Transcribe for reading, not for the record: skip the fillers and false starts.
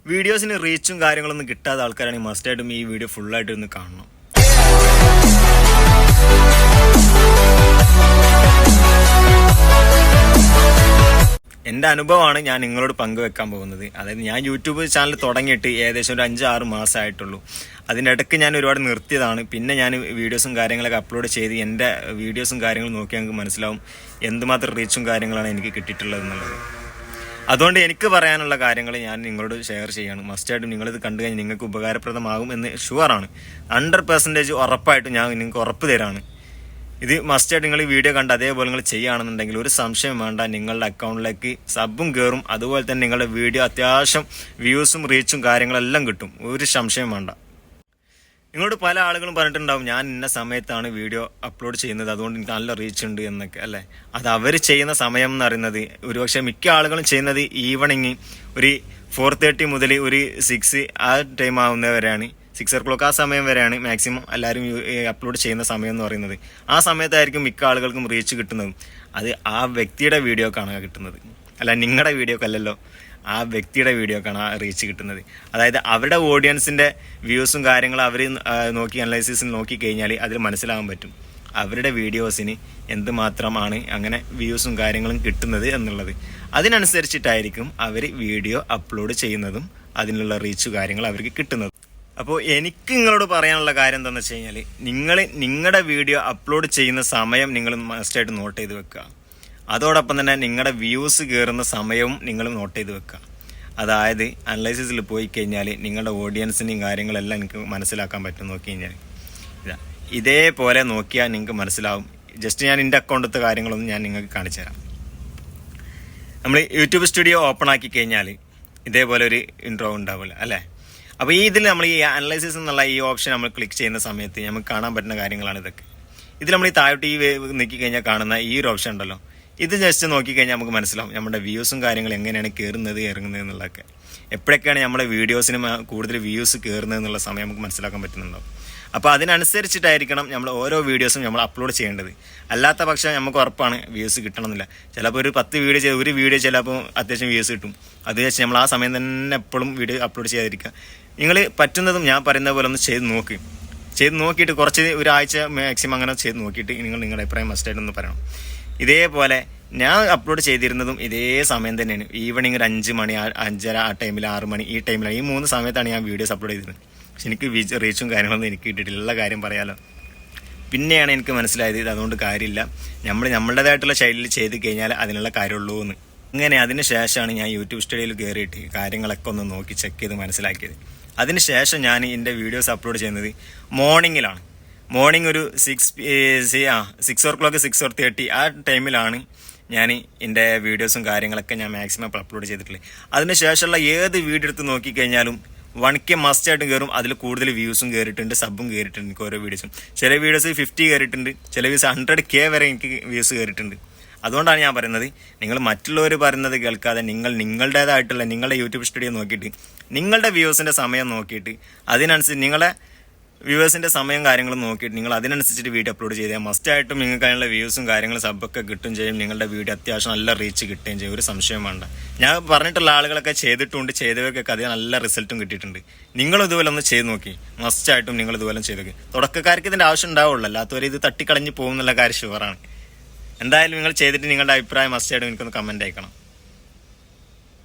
വീഡിയോസിന് റീച്ചും കാര്യങ്ങളൊന്നും കിട്ടാത്ത ആൾക്കാരാണെങ്കിൽ മസ്റ്റായിട്ടും ഈ വീഡിയോ ഫുള്ളായിട്ട് ഒന്ന് കാണണം. എൻ്റെ അനുഭവമാണ് ഞാൻ നിങ്ങളോട് പങ്കുവെക്കാൻ പോകുന്നത്. അതായത് ഞാൻ യൂട്യൂബ് ചാനൽ തുടങ്ങിയിട്ട് ഏകദേശം ഒരു 5-6 മാസമായിട്ടുള്ളൂ. അതിൻ്റെ ഇടയ്ക്ക് ഞാൻ ഒരുപാട് നിർത്തിയതാണ്. പിന്നെ ഞാൻ വീഡിയോസും കാര്യങ്ങളൊക്കെ അപ്ലോഡ് ചെയ്ത് എൻ്റെ വീഡിയോസും കാര്യങ്ങളും നോക്കിയാൽ നിങ്ങൾക്ക് മനസ്സിലാവും എന്തുമാത്രം റീച്ചും കാര്യങ്ങളാണ് എനിക്ക് കിട്ടിയിട്ടുള്ളത് എന്നുള്ളത്. അതുകൊണ്ട് എനിക്ക് പറയാനുള്ള കാര്യങ്ങൾ ഞാൻ നിങ്ങളോട് ഷെയർ ചെയ്യാണ്. മസ്റ്റായിട്ടും നിങ്ങളിത് കണ്ടു കഴിഞ്ഞാൽ നിങ്ങൾക്ക് ഉപകാരപ്രദമാകും എന്ന് ഷുവറാണ്. 100% ഉറപ്പായിട്ടും ഞാൻ നിങ്ങൾക്ക് ഉറപ്പ് തരാണ്. ഇത് മസ്റ്റായിട്ട് നിങ്ങൾ ഈ വീഡിയോ കണ്ട് അതേപോലെ നിങ്ങൾ ചെയ്യുകയാണെന്നുണ്ടെങ്കിൽ ഒരു സംശയം വേണ്ട, നിങ്ങളുടെ അക്കൗണ്ടിലേക്ക് സബും കയറും. അതുപോലെ തന്നെ നിങ്ങളുടെ വീഡിയോ അത്യാവശ്യം വ്യൂസും റീച്ചും കാര്യങ്ങളെല്ലാം കിട്ടും. ഒരു സംശയം വേണ്ട. നിങ്ങളോട് പല ആളുകളും പറഞ്ഞിട്ടുണ്ടാവും ഞാൻ ഇന്ന സമയത്താണ് വീഡിയോ അപ്ലോഡ് ചെയ്യുന്നത്, അതുകൊണ്ട് എനിക്ക് നല്ല റീച്ച് ഉണ്ട് എന്നൊക്കെ അല്ലേ. അത് അവർ ചെയ്യുന്ന സമയം എന്ന് പറയുന്നത് ഒരുപക്ഷെ മിക്ക ആളുകളും ചെയ്യുന്നത് ഈവനിങ് ഒരു 4:30 മുതൽ ഒരു 6 ആ ടൈം ആവുന്നവരെയാണ്, 6 o'clock ആ സമയം വരെയാണ് മാക്സിമം എല്ലാവരും അപ്ലോഡ് ചെയ്യുന്ന സമയം എന്ന് പറയുന്നത്. ആ സമയത്തായിരിക്കും മിക്ക ആളുകൾക്കും റീച്ച് കിട്ടുന്നതും. അത് ആ വ്യക്തിയുടെ വീഡിയോക്കാണ് കിട്ടുന്നത്, അല്ല നിങ്ങളുടെ വീഡിയോക്കല്ലല്ലോ, ആ വ്യക്തിയുടെ വീഡിയോക്കാണ് ആ റീച്ച് കിട്ടുന്നത്. അതായത് അവരുടെ ഓഡിയൻസിൻ്റെ വ്യൂസും കാര്യങ്ങളും അവർ നോക്കി അനലൈസിസിൽ നോക്കി കഴിഞ്ഞാൽ അതിൽ മനസ്സിലാകാൻ പറ്റും അവരുടെ വീഡിയോസിന് എന്തുമാത്രമാണ് അങ്ങനെ വ്യൂസും കാര്യങ്ങളും കിട്ടുന്നത് എന്നുള്ളത്. അതിനനുസരിച്ചിട്ടായിരിക്കും അവർ വീഡിയോ അപ്ലോഡ് ചെയ്യുന്നതും അതിനുള്ള റീച്ച് കാര്യങ്ങൾ അവർക്ക് കിട്ടുന്നത്. അപ്പോൾ എനിക്ക് നിങ്ങളോട് പറയാനുള്ള കാര്യം എന്താണെന്ന് വെച്ച് കഴിഞ്ഞാൽ നിങ്ങളുടെ വീഡിയോ അപ്ലോഡ് ചെയ്യുന്ന സമയം നിങ്ങൾ മസ്റ്റായിട്ട് നോട്ട് ചെയ്ത് വെക്കുക. അതോടൊപ്പം തന്നെ നിങ്ങളുടെ വ്യൂസ് കയറുന്ന സമയവും നിങ്ങൾ നോട്ട് ചെയ്ത് വെക്കുക. അതായത് അനലൈസിസിൽ പോയി കഴിഞ്ഞാൽ നിങ്ങളുടെ ഓഡിയൻസിനെയും കാര്യങ്ങളെല്ലാം എനിക്ക് മനസ്സിലാക്കാൻ പറ്റും. നോക്കി കഴിഞ്ഞാൽ ഇതേപോലെ നോക്കിയാൽ നിങ്ങൾക്ക് മനസ്സിലാവും. ജസ്റ്റ് ഞാൻ എൻ്റെ അക്കൗണ്ടത്തെ കാര്യങ്ങളൊന്നും ഞാൻ നിങ്ങൾക്ക് കാണിച്ചു തരാം. നമ്മൾ യൂട്യൂബ് സ്റ്റുഡിയോ ഓപ്പൺ ആക്കി കഴിഞ്ഞാൽ ഇതേപോലെ ഒരു ഇൻട്രോ ഉണ്ടാവില്ല അല്ലേ. അപ്പോൾ ഇതിൽ നമ്മൾ ഈ അനലൈസിസ് എന്നുള്ള ഈ ഓപ്ഷൻ നമ്മൾ ക്ലിക്ക് ചെയ്യുന്ന സമയത്ത് നമുക്ക് കാണാൻ പറ്റുന്ന കാര്യങ്ങളാണ് ഇതൊക്കെ. ഇതിൽ നമ്മൾ ഈ താഴോട്ട് ഈ നീക്കി കഴിഞ്ഞാൽ കാണുന്ന ഈ ഒരു ഓപ്ഷൻ ഉണ്ടല്ലോ, ഇത് ജസ്റ്റ് നോക്കിക്കഴിഞ്ഞാൽ നമുക്ക് മനസ്സിലാവും നമ്മുടെ വ്യൂസും കാര്യങ്ങളും എങ്ങനെയാണ് കയറുന്നത് ഇറങ്ങുന്നത് എന്നുള്ളതൊക്കെ. എപ്പോഴൊക്കെയാണ് നമ്മുടെ വീഡിയോസിന് കൂടുതൽ വ്യൂസ് കയറുന്നത് എന്നുള്ള സമയം നമുക്ക് മനസ്സിലാക്കാൻ പറ്റുന്നുണ്ടാവും. അപ്പോൾ അതിനനുസരിച്ചിട്ടായിരിക്കണം നമ്മൾ ഓരോ വീഡിയോസും നമ്മൾ അപ്ലോഡ് ചെയ്യേണ്ടത്. അല്ലാത്ത പക്ഷം നമുക്ക് ഉറപ്പാണ് വ്യൂസ് കിട്ടണമെന്നില്ല. ചിലപ്പോൾ ഒരു 10 വീഡിയോ ചെയ്ത് ഒരു വീഡിയോ ചിലപ്പോൾ അത്യാവശ്യം വ്യൂസ് കിട്ടും. അത് വെച്ച് നമ്മൾ ആ സമയം തന്നെ എപ്പോഴും വീഡിയോ അപ്ലോഡ് ചെയ്യാതിരിക്കുക. നിങ്ങൾ പറ്റുന്നതും ഞാൻ പറയുന്ന പോലെ ഒന്ന് ചെയ്ത് നോക്കിയിട്ട് കുറച്ച് ഒരാഴ്ച മാക്സിമം അങ്ങനെ ചെയ്ത് നോക്കിയിട്ട് നിങ്ങളുടെ അഭിപ്രായം മസ്റ്റായിട്ടൊന്ന് പറയണം. ഇതേപോലെ ഞാൻ അപ്ലോഡ് ചെയ്തിരുന്നതും ഇതേ സമയം തന്നെയാണ്. ഈവനിങ് ഒരു 5 മണി 5:30 ആ ടൈമിൽ 6 മണി ഈ ടൈമിലാണ്, ഈ 3 സമയത്താണ് ഞാൻ വീഡിയോസ് അപ്ലോഡ് ചെയ്തിരുന്നത്. പക്ഷെ എനിക്ക് റീച്ചും കാര്യങ്ങളൊന്നും എനിക്ക് കിട്ടിയിട്ടില്ല കാര്യം പറയാലോ. പിന്നെയാണ് എനിക്ക് മനസ്സിലായത് ഇത് അതുകൊണ്ട് കാര്യമില്ല, നമ്മളുടേതായിട്ടുള്ള ശൈലിയിൽ ചെയ്ത് കഴിഞ്ഞാൽ അതിനുള്ള കാര്യമുള്ളൂ എന്ന്. അങ്ങനെ അതിന് ശേഷമാണ് ഞാൻ യൂട്യൂബ് സ്റ്റുഡിയോയിൽ കയറിയിട്ട് കാര്യങ്ങളൊക്കെ ഒന്ന് നോക്കി ചെക്ക് ചെയ്ത് മനസ്സിലാക്കിയത്. അതിനുശേഷം ഞാൻ എൻ്റെ വീഡിയോസ് അപ്ലോഡ് ചെയ്യുന്നത് മോർണിംഗിലാണ്. മോർണിംഗ് ഒരു 6 o'clock 6:30 ആ ടൈമിലാണ് ഞാൻ എൻ്റെ വീഡിയോസും കാര്യങ്ങളൊക്കെ ഞാൻ മാക്സിമം അപ്ലോഡ് ചെയ്തിട്ടുള്ളത്. അതിന് ശേഷമുള്ള ഏത് വീഡിയോ എടുത്ത് നോക്കിക്കഴിഞ്ഞാലും 1K മസ്റ്റായിട്ടും കയറും. അതിൽ കൂടുതൽ വ്യൂസും കയറിയിട്ടുണ്ട്, സബും കയറിയിട്ടുണ്ട് എനിക്ക് ഓരോ വീഡിയോസും. ചില വീഡിയോസ് 50 കയറിയിട്ടുണ്ട്, ചില വീഡിയോസ് 100K വരെ എനിക്ക് വ്യൂസ് കയറിയിട്ടുണ്ട്. അതുകൊണ്ടാണ് ഞാൻ പറയുന്നത് നിങ്ങൾ മറ്റുള്ളവർ പറയുന്നത് കേൾക്കാതെ നിങ്ങളുടേതായിട്ടുള്ള നിങ്ങളുടെ യൂട്യൂബ് സ്റ്റുഡിയോ നോക്കിയിട്ട് നിങ്ങളുടെ വ്യൂസിൻ്റെ സമയം നോക്കിയിട്ട് അതിനനുസരിച്ച് നിങ്ങളെ വ്യൂവേഴ്സിൻ്റെ സമയം കാര്യങ്ങളും നോക്കിയിട്ട് നിങ്ങൾ അതിനനുസരിച്ചിട്ട് വീഡിയോ അപ്ലോഡ് ചെയ്താൽ മസ്റ്റായിട്ടും നിങ്ങൾക്ക് അതിനുള്ള വ്യൂസും കാര്യങ്ങളും സബ്ബൊക്കെ കിട്ടും ചെയ്യും. നിങ്ങളുടെ വീഡിയോ അത്യാവശ്യം നല്ല റീച്ച് കിട്ടുകയും ചെയ്യും. ഒരു സംശയം വേണ്ട. ഞാൻ പറഞ്ഞിട്ടുള്ള ആളുകളൊക്കെ ചെയ്തിട്ടുണ്ട്, ചെയ്തവർക്കൊക്കെ അത് നല്ല റിസൾട്ടും കിട്ടിയിട്ടുണ്ട്. നിങ്ങളും ഇതുപോലെ ഒന്ന് ചെയ്ത് നോക്കി. മസ്റ്റായിട്ടും നിങ്ങൾ ഇതുപോലെ ചെയ്ത് നോക്കി. തുടക്കക്കാർക്ക് ഇതിൻ്റെ ആവശ്യം ഉണ്ടാവുള്ളൂ, അല്ലാത്തവർ ഇത് തട്ടിക്കളഞ്ഞ് പോകുന്നുള്ള കാര്യം ഷുവറാണ്. എന്തായാലും നിങ്ങൾ ചെയ്തിട്ട് നിങ്ങളുടെ അഭിപ്രായം മസ്റ്റായിട്ടും എനിക്കൊന്ന് കമൻറ്റ് അയക്കണം.